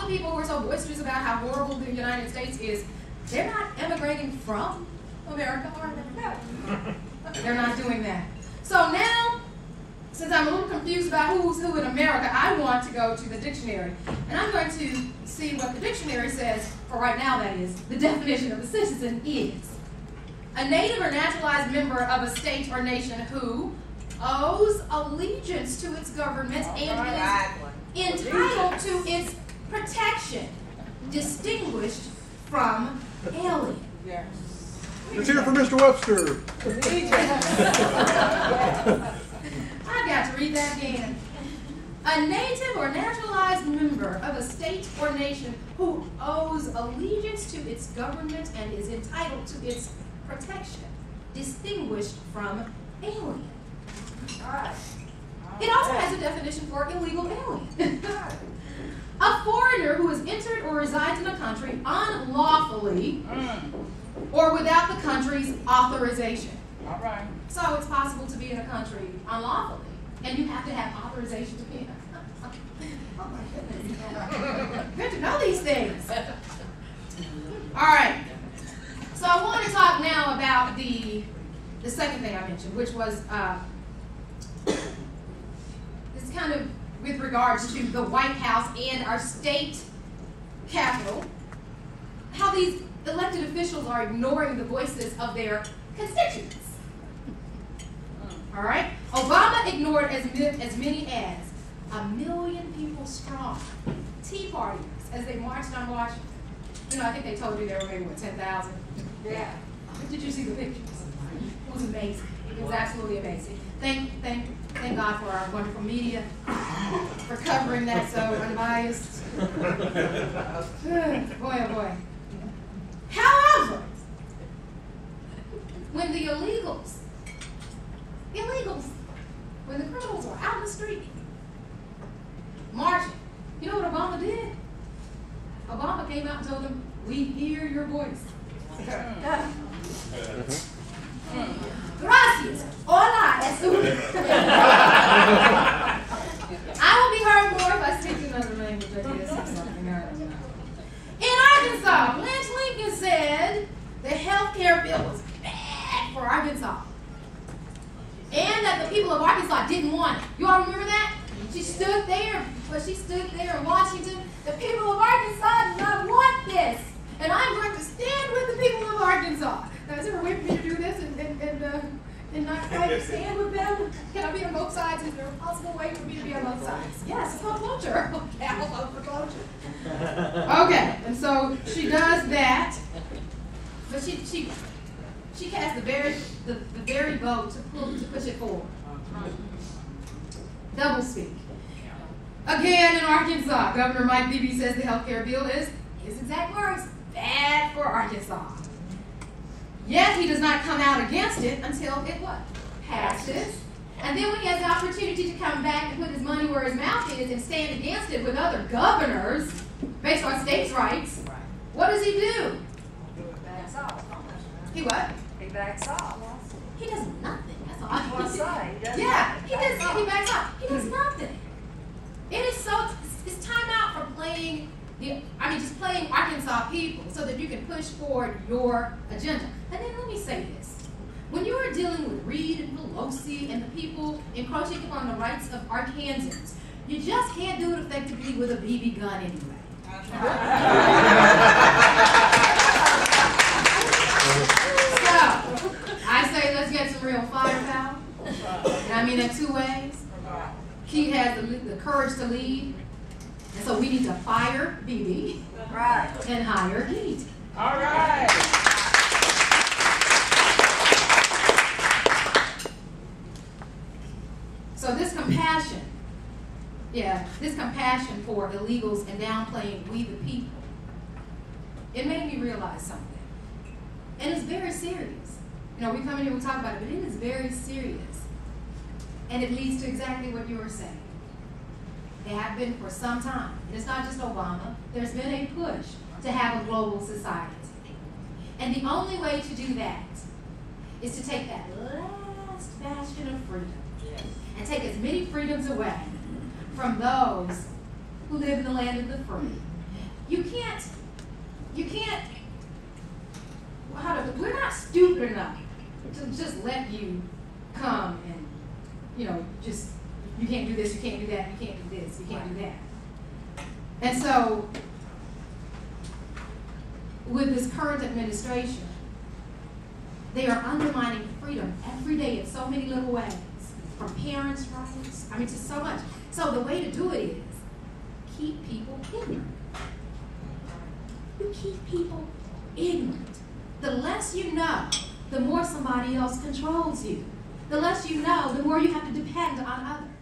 the people who are so boisterous about how horrible the United States is, they're not emigrating from America, are they? No. They're not doing that. So now, since I'm a little confused about who's who in America, I want to go to the dictionary. And I'm going to see what the dictionary says, for right now that is, the definition of a citizen is a native or naturalized member of a state or nation who owes allegiance to its government and is entitled to its protection, distinguished from alien. Yes. Let's hear it for Mr. Webster. I've got to read that again. A native or naturalized member of a state or nation who owes allegiance to its government and is entitled to its protection, distinguished from alien. All right. It also has a definition for illegal alien. A foreigner who has entered or resides in a country unlawfully or without the country's authorization. All right. So it's possible to be in a country unlawfully, and you have to have authorization to be in it. Oh my goodness. Good to know these things. All right. So I want to talk now about the second thing I mentioned, which was this kind of with regards to the White House and our state capitol, how these elected officials are ignoring the voices of their constituents. All right? Obama ignored as many as 1 million people strong Tea Partiers as they marched on Washington. You know, I think they told you there were maybe, what, 10,000? Yeah. Did you see the pictures? It was amazing. It was absolutely amazing. Thank God for our wonderful media for covering that so unbiased. Boy, oh boy. However, when the illegals, when the criminals were out in the street marching, you know what Obama did? Obama came out and told them, "We hear your voice." Gracias. Hola. I will be heard more if I speak another language, I guess, or something. I don't know. In Arkansas, Blanche Lincoln said the health care bill was bad for Arkansas. And that the people of Arkansas didn't want it. You all remember that? She stood there in Washington. The people of Arkansas do not want this. And I'm going to stand with the people of Arkansas. Now, is there a way for me to do this and not try to stand with them? Can I be on both sides? Is there a possible way for me to be on both sides? Yes, it's called cloture. Okay, I'll vote for cloture. Okay, and so she does that. But she cast the very vote to push it forward. Double speak. Again in Arkansas, Governor Mike Beebe says the health care bill is, his exact words, bad for Arkansas. Yet he does not come out against it until it what? Passes. And then when he has the opportunity to come back and put his money where his mouth is and stand against it with other governors based on states' rights, what does he do? Backs off. He what? He backs off. He does nothing. That's all I What's that? He does he backs up. He does nothing. It is so, it's time out for playing, just playing Arkansas people so that you can push forward your agenda. And then let me say this. When you are dealing with Reid and Pelosi and the people encroaching upon the rights of Arkansans, you just can't do it effectively with a BB gun anyway. So, I say let's get some real firepower. And I mean in two ways. He has the courage to lead. And so we need to fire BB and hire Reid. All right. So this compassion for illegals and downplaying we the people, it made me realize something. And it's very serious. You know, we come in here, we talk about it, but it is very serious. And it leads to exactly what you were saying. They have been for some time. And it's not just Obama. There's been a push to have a global society. And the only way to do that is to take that last bastion of freedom and take as many freedoms away from those who live in the land of the free you can't, we're not stupid enough to just let you come and, just, you can't do this, you can't do that, you can't do this, you can't do that. And so, with this current administration, they are undermining freedom every day in so many little ways, from parents' rights, to so much. So the way to do it is keep people ignorant. You keep people ignorant. The less you know, the more somebody else controls you. The less you know, the more you have to depend on others.